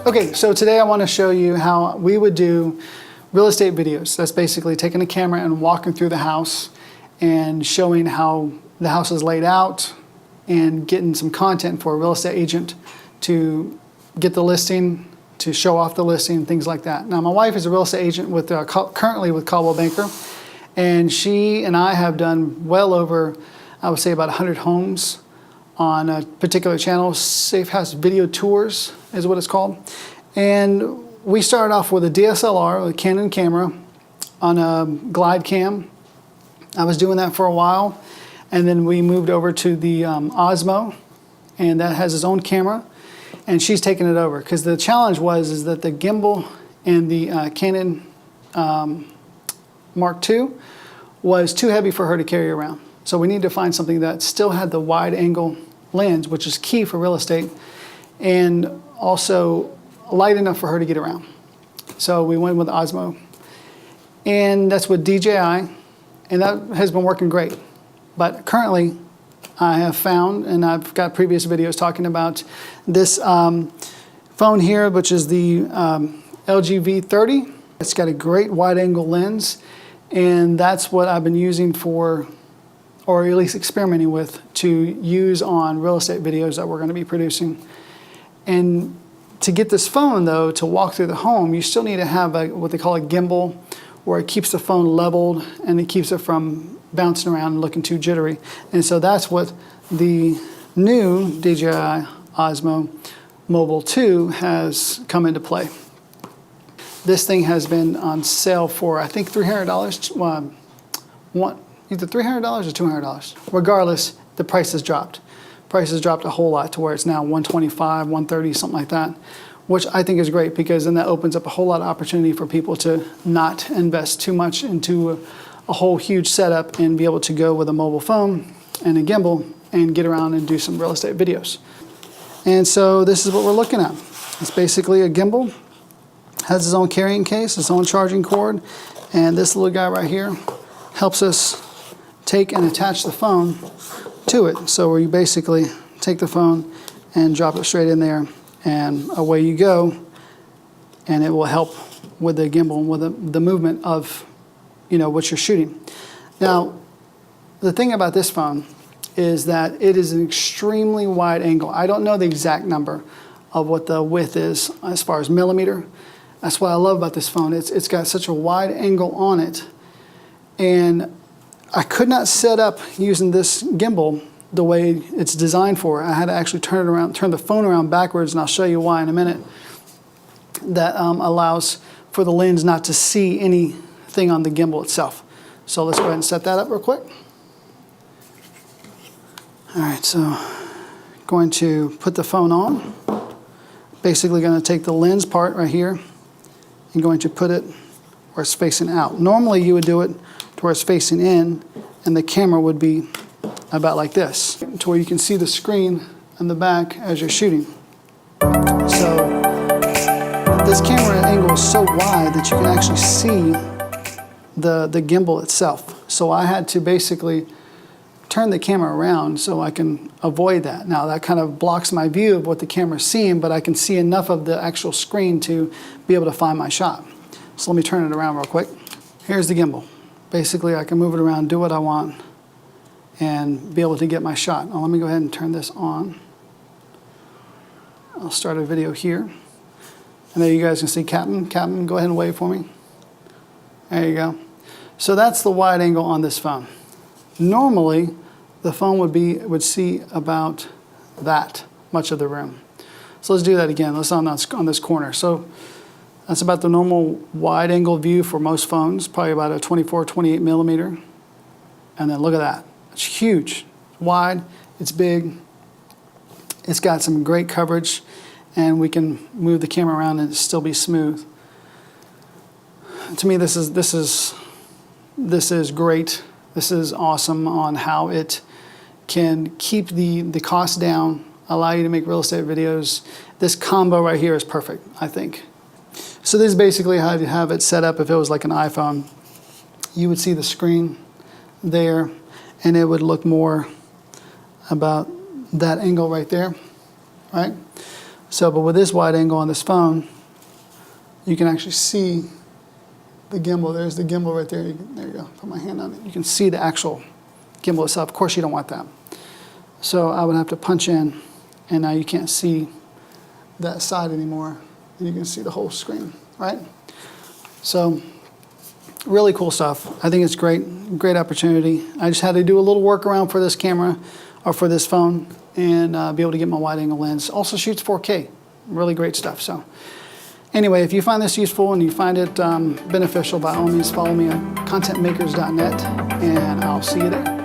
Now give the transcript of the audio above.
Okay, so today I want to show you how we would do real estate videos. That's basically taking a camera and walking through the house and showing how the house is laid out and getting some content for a real estate agent to get the listing, to show off the listing, things like that. Now, my wife is a real estate agent with currently with Coldwell Banker, and she and I have done well over, I would say, about 100 homes on a particular channel. Safe House Video Tours is what it's called. And we started off with a DSLR, a Canon camera, on a glide cam. I was doing that for a while, and then we moved over to the Osmo, and that has its own camera, and she's taken it over because the challenge is that the gimbal and the Canon Mark II was too heavy for her to carry around. So we need to find something that still had the wide angle lens, which is key for real estate, and also light enough for her to get around. So we went with Osmo, and that's with DJI, and that has been working great. But currently I have found, and I've got previous videos talking about this phone here, which is the LG V30. It's got a great wide angle lens, and that's what I've been using for, or at least experimenting with, to use on real estate videos that we're going to be producing. And to get this phone, though, to walk through the home, you still need to have what they call a gimbal, where it keeps the phone leveled and it keeps it from bouncing around and looking too jittery. And so that's what the new DJI Osmo Mobile 2 has come into play. This thing has been on sale for, I think, $300. Either $300 or $200. Regardless, the price has dropped. Price has dropped a whole lot to where it's now $125, $130, something like that, which I think is great because then that opens up a whole lot of opportunity for people to not invest too much into a whole huge setup and be able to go with a mobile phone and a gimbal and get around and do some real estate videos. And so this is what we're looking at. It's basically a gimbal, has its own carrying case, its own charging cord, and this little guy right here helps us take and attach the phone to it. So where you basically take the phone and drop it straight in there, and away you go, and it will help with the gimbal and with the movement of, you know, what you're shooting. Now, the thing about this phone is that it is an extremely wide angle. I don't know the exact number of what the width is as far as millimeter. That's what I love about this phone. It's got such a wide angle on it, and I could not set up using this gimbal the way it's designed for. I had to actually turn the phone around backwards, and I'll show you why in a minute. That allows for the lens not to see anything on the gimbal itself. So let's go ahead and set that up real quick. All right, so going to put the phone on. Basically going to take the lens part right here and going to put it where it's facing out. Normally you would do it to where it's facing in, and the camera would be about like this, to where you can see the screen in the back as you're shooting. So this camera angle is so wide that you can actually see the gimbal itself. So I had to basically turn the camera around so I can avoid that. Now that kind of blocks my view of what the camera's seeing, but I can see enough of the actual screen to be able to find my shot. So let me turn it around real quick. Here's the gimbal. Basically, I can move it around, do what I want, and be able to get my shot. Now, let me go ahead and turn this on. I'll start a video here. And there you guys can see Captain. Captain, go ahead and wave for me. There you go. So that's the wide angle on this phone. Normally, the phone would see about that much of the room. So let's do that again. Let's on this corner. So that's about the normal wide angle view for most phones, probably about a 24, 28 millimeter. And then look at that. It's huge, wide, it's big. It's got some great coverage, and we can move the camera around and still be smooth. To me, this is great. This is awesome on how it can keep the cost down, allow you to make real estate videos. This combo right here is perfect, I think. So this is basically how you have it set up. If it was like an iPhone, you would see the screen there, and it would look more about that angle right there, right? So, but with this wide angle on this phone, you can actually see the gimbal. There's the gimbal right there. There you go. Put my hand on it. You can see the actual gimbal itself. Of course, you don't want that. So I would have to punch in, and now you can't see that side anymore. And you can see the whole screen, right? So really cool stuff. I think it's great opportunity. I just had to do a little workaround for this camera, or for this phone, and be able to get my wide angle lens. Also shoots 4K. Really great stuff. So anyway, if you find this useful and you find it beneficial, by all means follow me on ContentMakers.net, and I'll see you there.